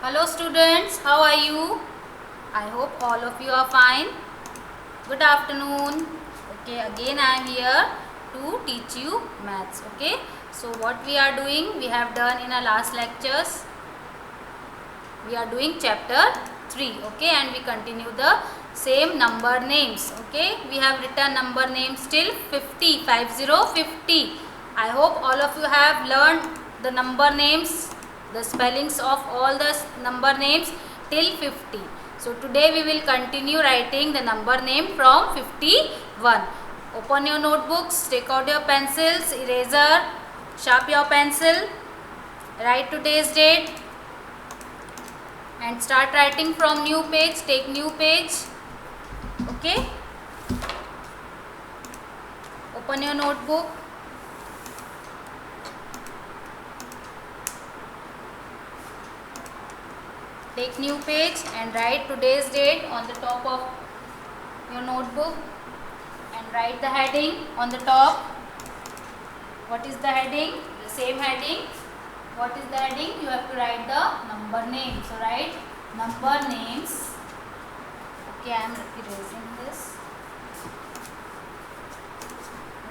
Hello students, how are you? I hope all of you are fine. Good afternoon. Okay, again I am here to teach you maths. Okay, so what we are doing, we have done in our last lectures. We are doing chapter 3. Okay, and we continue the same number names. Okay, we have written number names till 50, 50. I hope all of you have learned the number names, the spellings of all the number names till 50. So today we will continue writing the number name from 51. Open your notebooks, take out your pencils, eraser, sharp your pencil, write today's date and start writing from new page. Take new page. Okay, open your notebook. Take new page and write today's date on the top of your notebook and write the heading on the top. What is the heading? The same heading. What is the heading? You have to write the number name. So write number names. Okay, I am erasing this.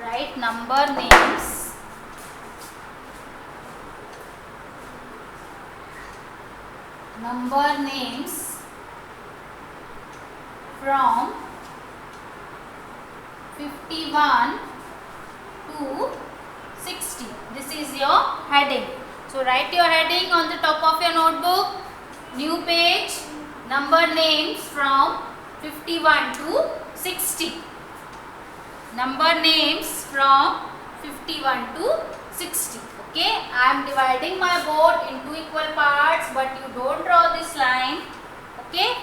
Write number names. Number names from 51 to 60. This is your heading. So write your heading on the top of your notebook. New page, number names from 51 to 60. Number names from 51 to 60. Okay, I am dividing my board into equal parts, but you don't draw this line. Okay,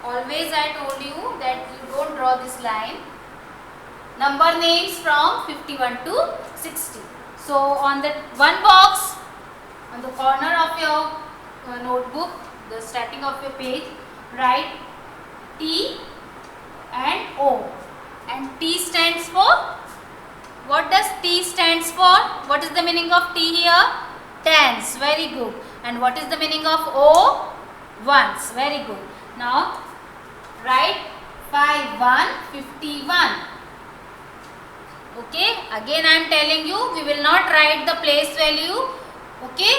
always I told you that you don't draw this line. Number names from 51 to 60. So on the one box, on the corner of your notebook, the starting of your page, write T and O. And T stands for, what does T stands for? What is the meaning of T here? Tens. Very good. And what is the meaning of O? Ones. Very good. Now write 51. Okay. Again I am telling you, we will not write the place value. Okay.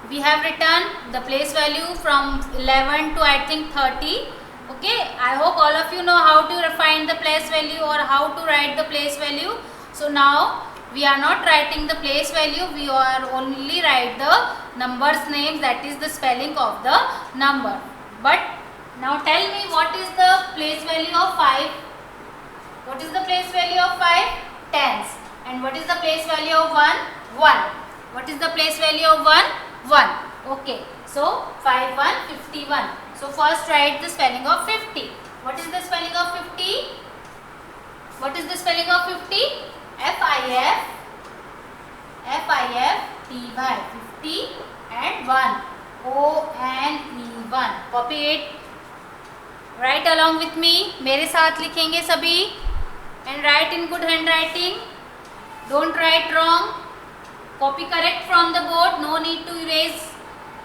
We have written the place value from 11 to I think 30. Okay, I hope all of you know how to find the place value or how to write the place value. So now we are not writing the place value, we are only write the numbers names, that is the spelling of the number. But now tell me, what is the place value of 5? What is the place value of 5? Tens. And what is the place value of 1? 1. What is the place value of 1? 1. Okay, so 51. So first write the spelling of 50. What is the spelling of 50? What is the spelling of 50? F-I-F-T-Y. 50 and 1. O-N-E 1. Copy it. Write along with me. मेरे साथ लिखेंगे सभी. And write in good handwriting. Don't write wrong. Copy correct from the board. No need to erase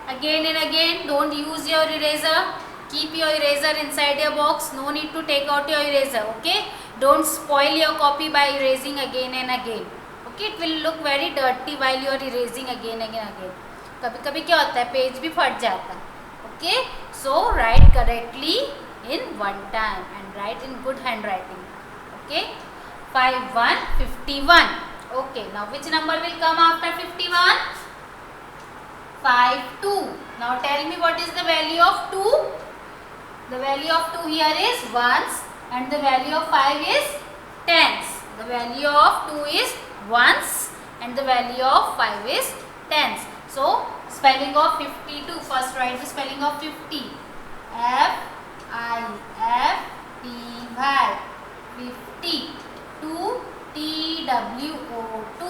again and again. Don't use your eraser. Keep your eraser inside your box. No need to take out your eraser. Okay, don't spoil your copy by erasing again and again. Okay, it will look very dirty while you are erasing again and again. कभी कभी क्या होता है, page भी फट जाता है. Okay, so write correctly in one time and write in good handwriting. Okay, 51. Okay, now which number will come after 51? 52. Now tell me, what is the value of 2? The value of 2 here is ones and the value of 5 is tens. The value of 2 is ones and the value of 5 is tens. So spelling of 52. First write the spelling of 50. F-I-F-T-Y. 50. 2 T-W-O 2.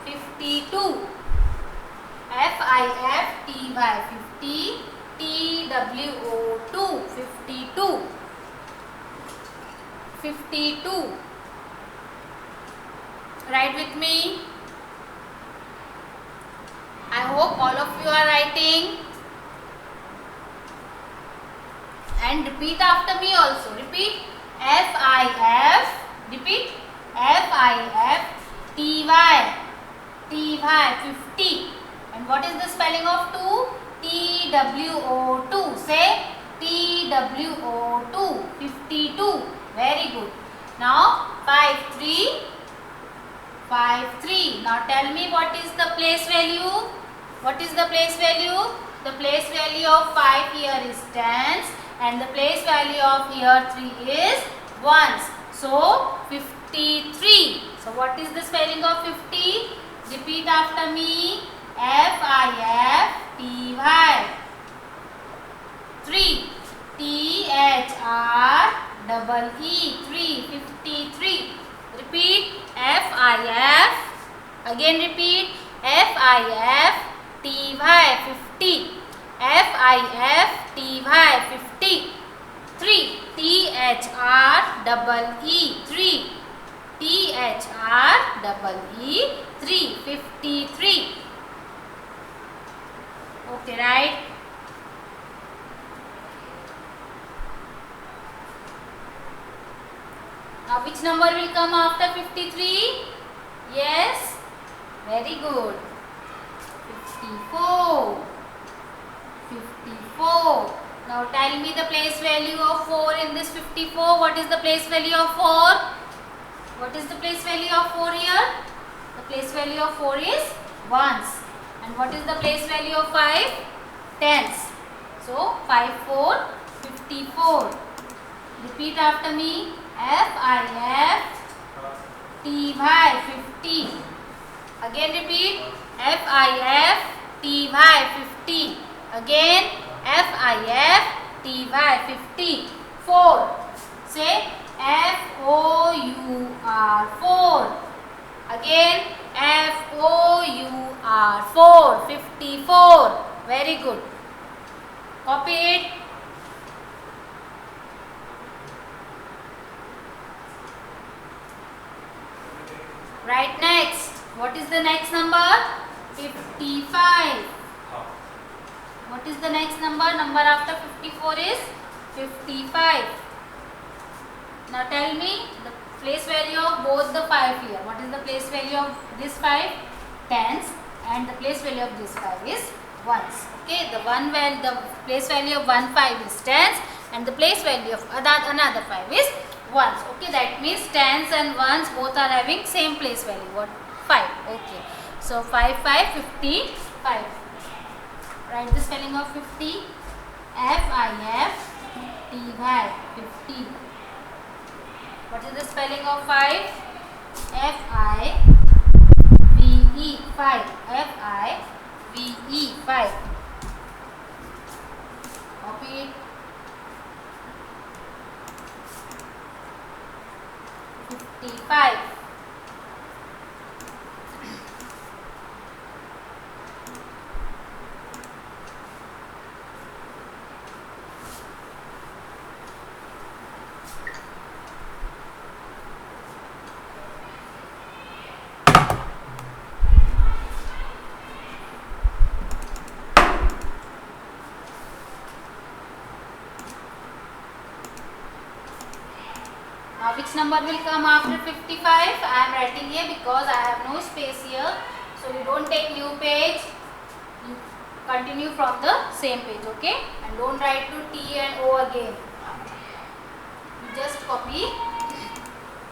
52. F-I-F-T-Y. 50. T-W-O 2. 52. 52. Write with me. I hope all of you are writing. And repeat after me also. Repeat. F-I-F. Repeat. F-I-F-T-Y. T-Y. 50. And what is the spelling of 2? T-W-O-2. Say T-W-O-2. 52. Very good. Now 5-3. 5-3. Now tell me what is the place value? What is the place value? The place value of 5 here is tens and the place value of here 3 is ones. So 53. So what is the spelling of 50? Repeat after me. F-I-F-T-Y. 3. T-H-R-E-E. 3. 53. Repeat. F-I-F. Again repeat. F-I-F-T-Y. 50. F-I-F-T-Y. 50. 3. T-H-R-E-E. 3. T-H-R-E-E. 3. 53. Okay, right? Now which number will come after 53? Yes? Very good. 54. 54. Now tell me the place value of 4 in this 54. What is the place value of 4? What is the place value of 4 here? The place value of 4 is ones. And what is the place value of 5? Tens. So 5, 4, 54. Repeat after me. F-I-F-T-Y. 50. Again repeat. F-I-F-T-Y. 50. Again F-I-F-T-Y. 50. 4. Say F-O-U-R. 4. Again F-O-U-R. 4. 54. Very good. Copy it. Right next. What is the next number? 55. What is the next number? Number after 54 is 55. Now tell me the place value of both the 5 here. What is the place value of this 5? Tens. And the place value of this 5 is ones. Okay, the place value of 1 5 is tens and the place value of another 5 is ones. Okay, that means tens and ones both are having same place value. What? 5. Okay. So 5 5 55. Write the spelling of 50. F-I-F-T-Y. 50. What is the spelling of 5? F-I-V-E. 5. F-I-V-E. 5. Copy it. 55. Now which number will come after 55? I am writing here because I have no space here. So you don't take new page. You continue from the same page, okay? And don't write to T and O again. You just copy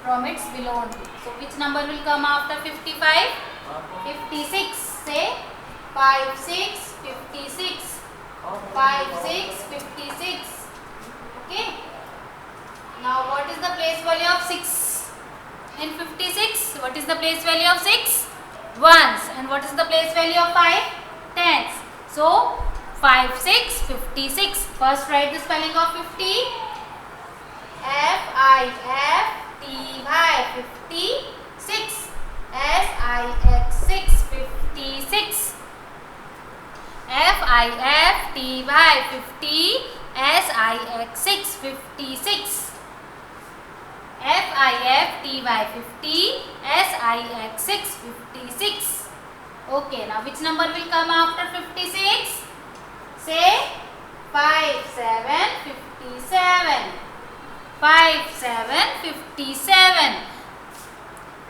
from its below only. So which number will come after 55? 56. Say 5 6 56. 5 6 56. Okay? Now what is the place value of 6 in 56? What is the place value of 6? Ones. And what is the place value of 5? Tens. So 5 6 56. First write the spelling of 50. F-I-F-T-Y. 56. S-I-X 6 56. F-I-F-T-Y. 50. S-I-X 6 56. F-I-F-T-Y. 50. S-I-X 6 56. Okay, now which number will come after 56? Say 5 7 57. 5, 7, 57.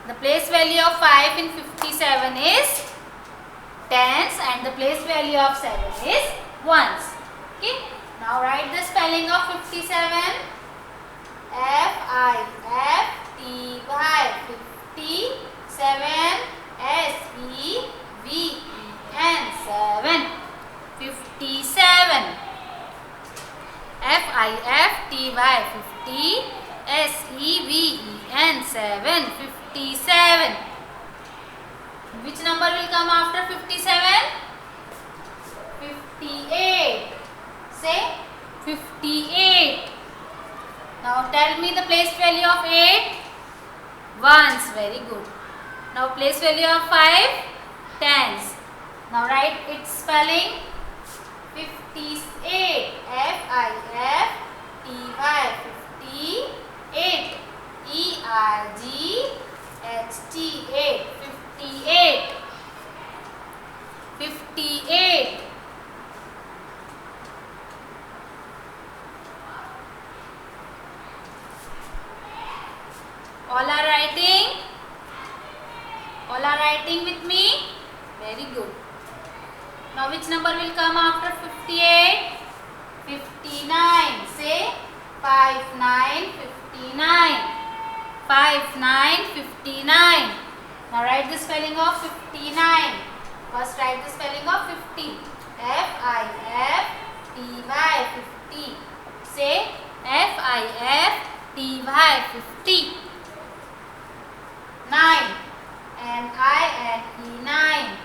The place value of 5 in 57 is tens and the place value of 7 is ones. Okay. Now write the spelling of 57. F-I-F-T-Y. 57. S-E-V-E-N. 7. 57. F-I-F-T-Y. 50. S-E-V-E-N. 7. 57. Which number will come after 57? 58. Say 58. Now tell me the place value of 8. Ones. Very good. Now place value of 5. Tens. Now write its spelling. 58. F-I-F-T-Y. 58. E-R-G-H-T-8. 58. 58. All are writing? All are writing with me? Very good. Now which number will come after 58? 59. Say 59, 59. 59, 59. Now write the spelling of 59. First write the spelling of 50. F-I-F-T-Y. 50. Say F-I-F-T-Y. 50. 9. N-I-N-E 9.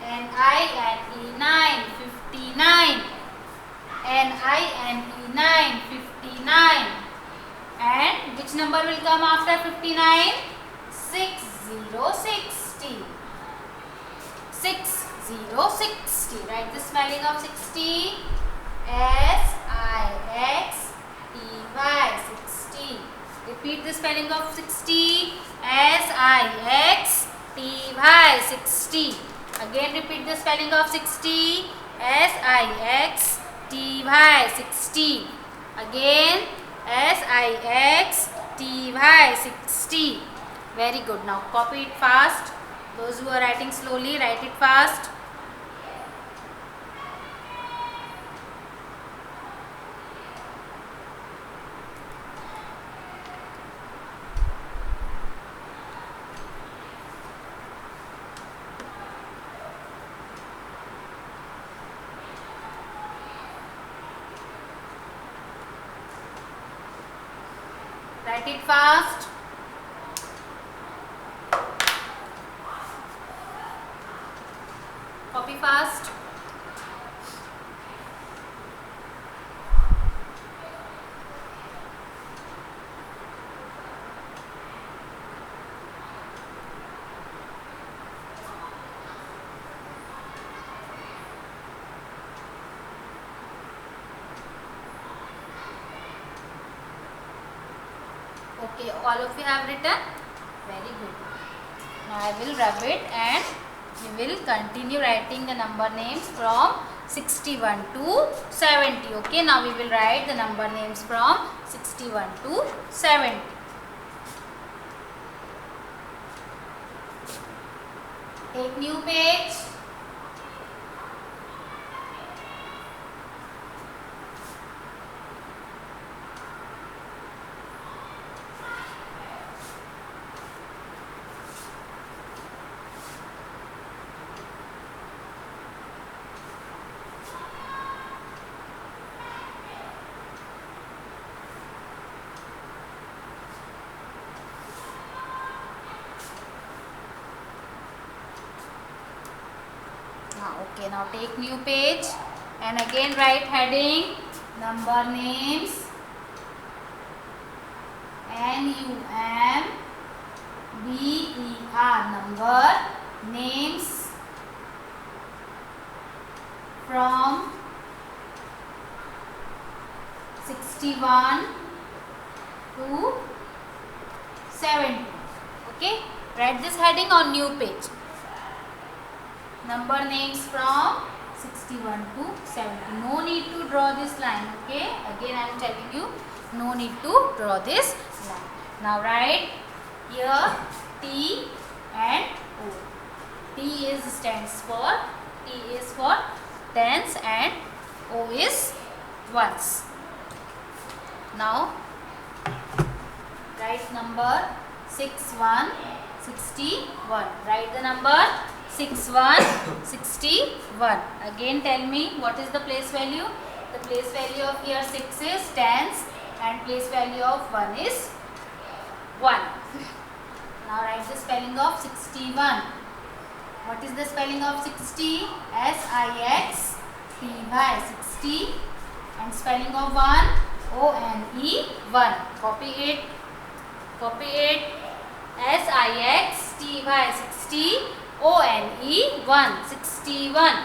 N-I-N-E 9. 59. N-I-N-E 9. 59. And which number will come after 59? 60, 60. 60. Write the spelling of 60. S-I-X-T-Y. 60. Repeat the spelling of 60. S-I-X-T-Y. 60. Again repeat the spelling of 60. S-I-X-T-Y. 60. Again S-I-X-T-Y. 60. Very good. Now copy it fast. Those who are writing slowly, write it fast. Write it fast. Copy fast. Okay, all of you have written? Very good. Now I will rub it and we will continue writing the number names from 61 to 70. Okay, now we will write the number names from 61 to 70. Take new page. Okay, now take new page and again write heading number names N-U-M-B-E-R number names from 61 to 70. Okay, write this heading on new page. Number names from 61 to 70. No need to draw this line. Okay, again I am telling you, no need to draw this line. Now write here T and O. T stands for tens and O is ones. Now write number 61, 61. Write the number 61, 61. Again tell me what is the place value. The place value of here 6 is tens and place value of 1 is 1. Now write the spelling of 61. What is the spelling of 60? S-I-X-T-Y, 60. And spelling of 1? O-N-E, 1. Copy it. S-I-X-T-Y, 60. O-N-E, 1. 61.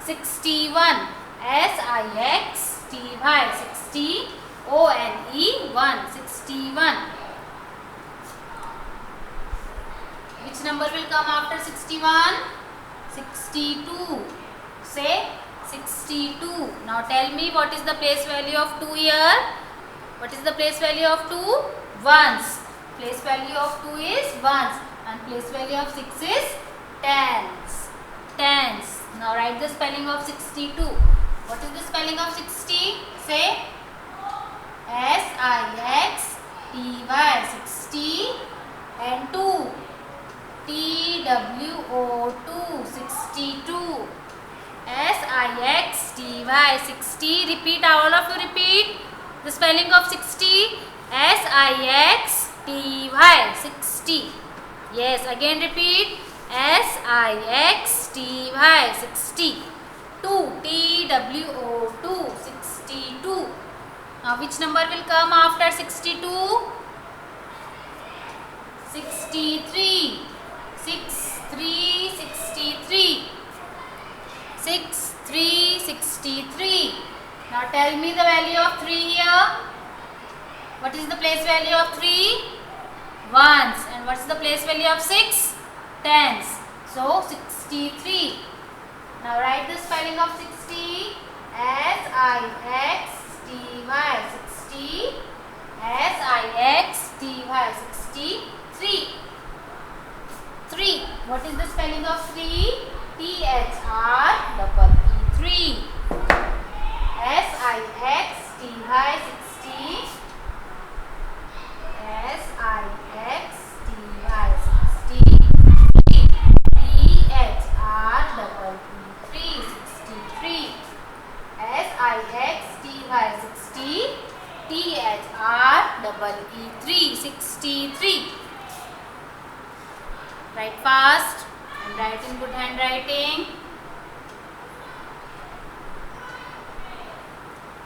61. S-I-X-T-Y, 60. O-N-E, 1. 61. Which number will come after 61? 62. Say 62. Now tell me what is the place value of 2 here? What is the place value of 2? Ones. Place value of 2 is ones and place value of 6 is tens. Tens. Now write the spelling of 62. What is the spelling of 60? Say S-I-X-T-Y, 60 and 2. T-W-O-2, 62. S-I-X-T-Y, 60. Repeat, all of you repeat the spelling of 60. S-I-X-T-Y, 60. Yes, again repeat. S-I-X-T-Y, 60. 2, T-W-O-2, 62. Now which number will come after 62? 63. 63, 63. 63, 63. Now tell me the value of 3 here. What is the place value of 3? Ones. And what is the place value of 6? Tens. So 63. Now write the spelling of 60. S-I-X-T-Y, 60. S-I-X-T-Y, 63. 3. What is the spelling of 3? T-H-R-E-E, 3. S-I-X-T-Y, 60. S-I-X-T-Y, 60. T-H-R-E-E, 63. S-I-X-T-Y, 60. T-H-R-E-E, 63. Write fast and write in good handwriting.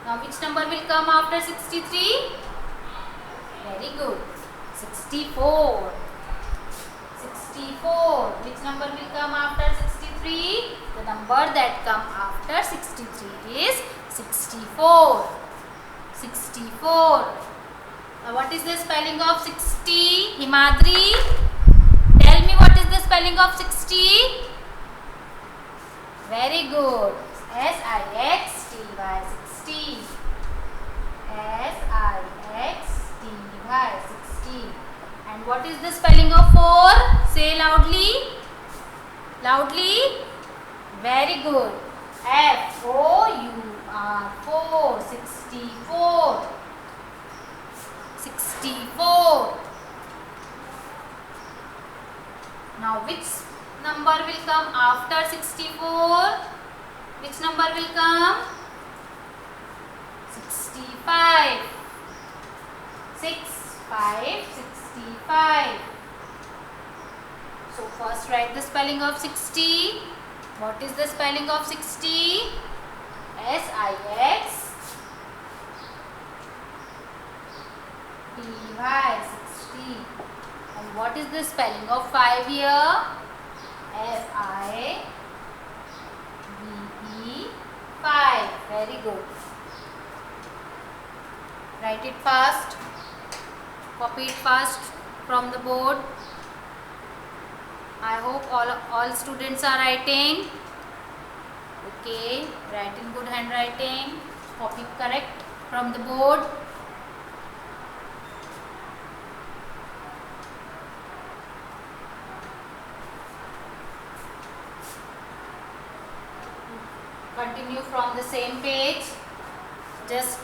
Now which number will come after 63? Very good. 64. 64. Which number will come after 63? The number that come after 63 is 64. 64. Now what is the spelling of 60? Himadri? Tell me what is the spelling of 60? Very good. S-I-X-T-Y, 60. S-I-X-T-Y, 60. And what is the spelling of 4? Say loudly. Loudly. Very good. F-O-U-R, 4. 64. 64. Now which number will come after 64? Which number will come? 65. 65. So first write the spelling of 60. What is the spelling of 60? S-I-X-T-Y, 60. And what is the spelling of 5 here? F-I-V-E, 5. Very good. Write it fast. Copy it fast from the board. I hope all students are writing. Okay, write in good handwriting. Copy correct from the board. Continue from the same page. Just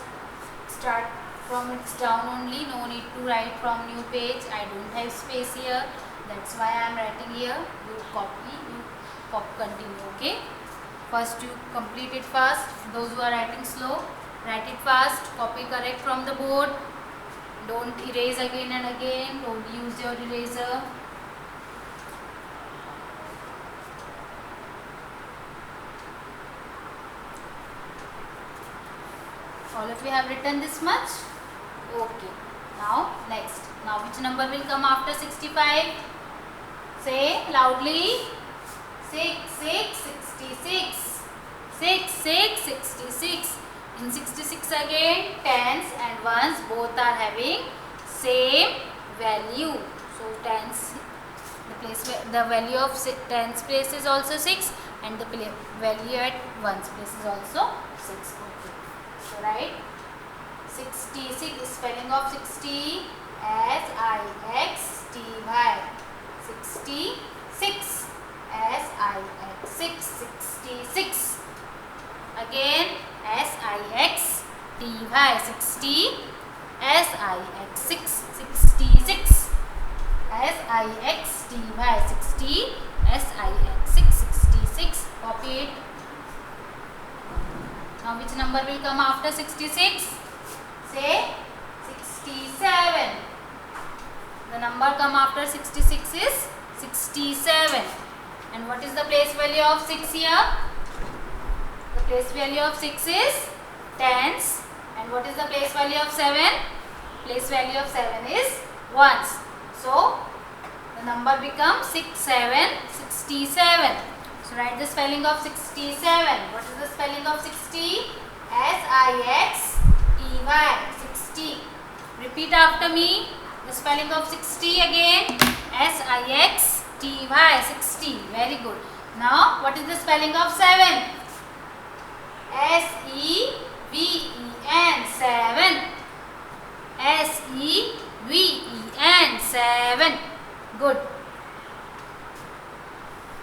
start from its down only. No need to write from new page. I don't have space here. That's why I am writing here. You copy, continue. Okay. First you complete it fast. Those who are writing slow, write it fast. Copy correct from the board. Don't erase again and again. Don't use your eraser. All of you have written this much? Okay. Now next. Now which number will come after 65? Say loudly. 6, 6, 66. 6, 6, 66. In 66 again, tens and ones both are having same value. So tens, the value of tens place is also 6 and the value at ones place is also 6. Okay. So write 66, spelling of 60 as I-X-T-Y. 66 as I-X, 66. Again S-I-X-T-Y, 60 S-I-X, 66 S-I-X-T-Y, 60 S-I-X, 66. Copy it. Now which number will come after 66? Say 67. The number come after 66 is 67. And what is the place value of 6 here? The place value of 6 is tens. And what is the place value of 7? Place value of 7 is ones. So the number becomes 67. So write the spelling of 67. What is the spelling of 60? S-I-X-E-Y, 60. Repeat after me. The spelling of 60 again. S-I-X-T-Y, 60. Very good. Now what is the spelling of 7? S-E-V-E-N, 7. S-E-V-E-N, 7. Good.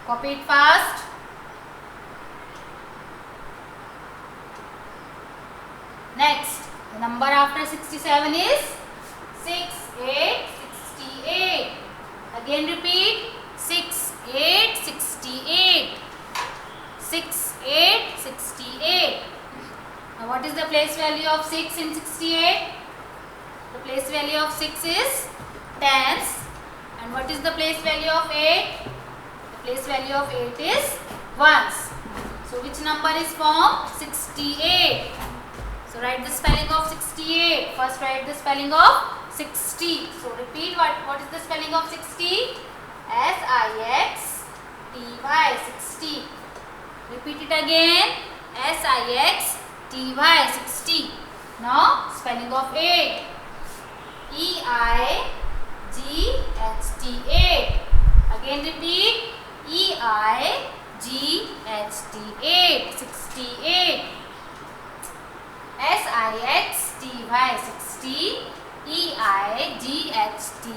Copy it fast. Next, the number after 67 is 68. Again repeat. 68. 68. Now what is the place value of 6 in 68? The place value of 6 is tens. And what is the place value of 8? The place value of 8 is ones. So which number is formed? 68. So write the spelling of 68. First write the spelling of 60. So repeat what is the spelling of 60? S-I-X-T-Y, 60. Repeat it again. S-I-X-T-Y, 60. Now spelling of 8. E-I-G-H-T, 8. Again repeat. E-I-G-H-T, 68. S-I-X-T-Y, 60. E-I-G-H-T,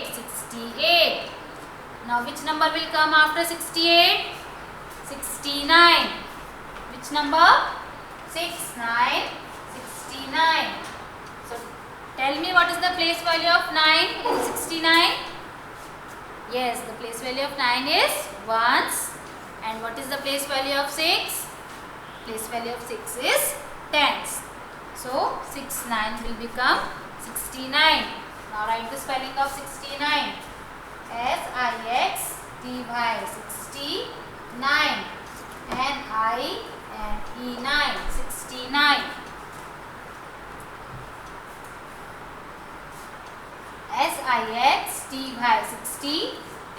68. Now which number will come after 68? 69. Which number? 69. So tell me what is the place value of 9 in 69? Yes, the place value of 9 is ones. And what is the place value of 6? Place value of 6 is tens. So 69 will become 69. Now write the spelling of 69. S-I-X-T-Y, 69. N-I-N-E-9, 69. S-I-X-T-Y, 60.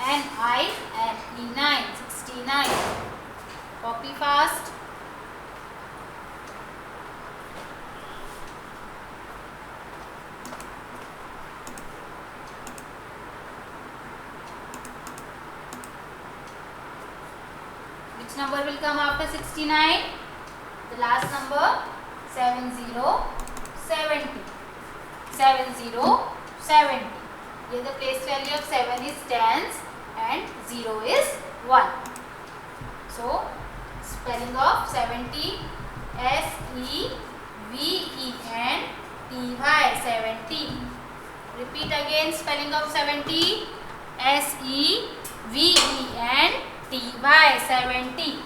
N-I-N-E-9, 69. Copy fast. Which number will come after 69? The last number 7070. 7070. Here the place value of 7 is tens and 0 is 1. So spelling of 70, S-E-V-E-N-T-Y, 70. Repeat again, spelling of 70, S-E-V-E-N-T-Y, 70.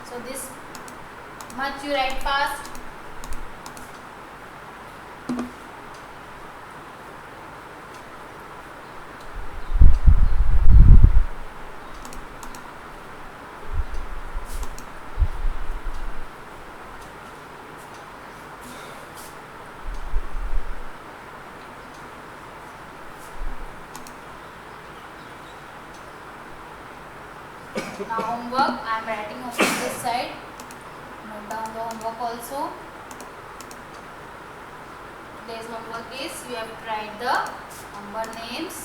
So this much you write fast. Now homework, I am writing on this side. Note down the homework also. Today's homework is you have to write the number names.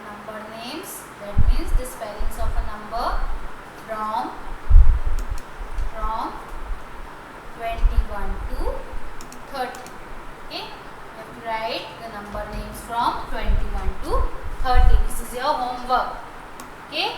Number names, that means the spellings of a number from 21 to 30. Okay, you have to write the number names from 21 to 30. This is your homework. Okay.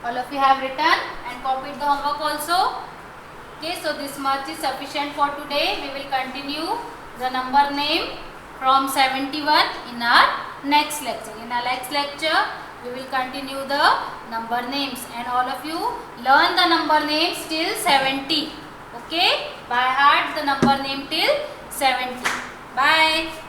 All of you have written and copied the homework also. Okay, so this much is sufficient for today. We will continue the number name from 71 in our next lecture. In our next lecture, we will continue the number names and all of you learn the number names till 70. Okay, by heart the number name till 70. Bye.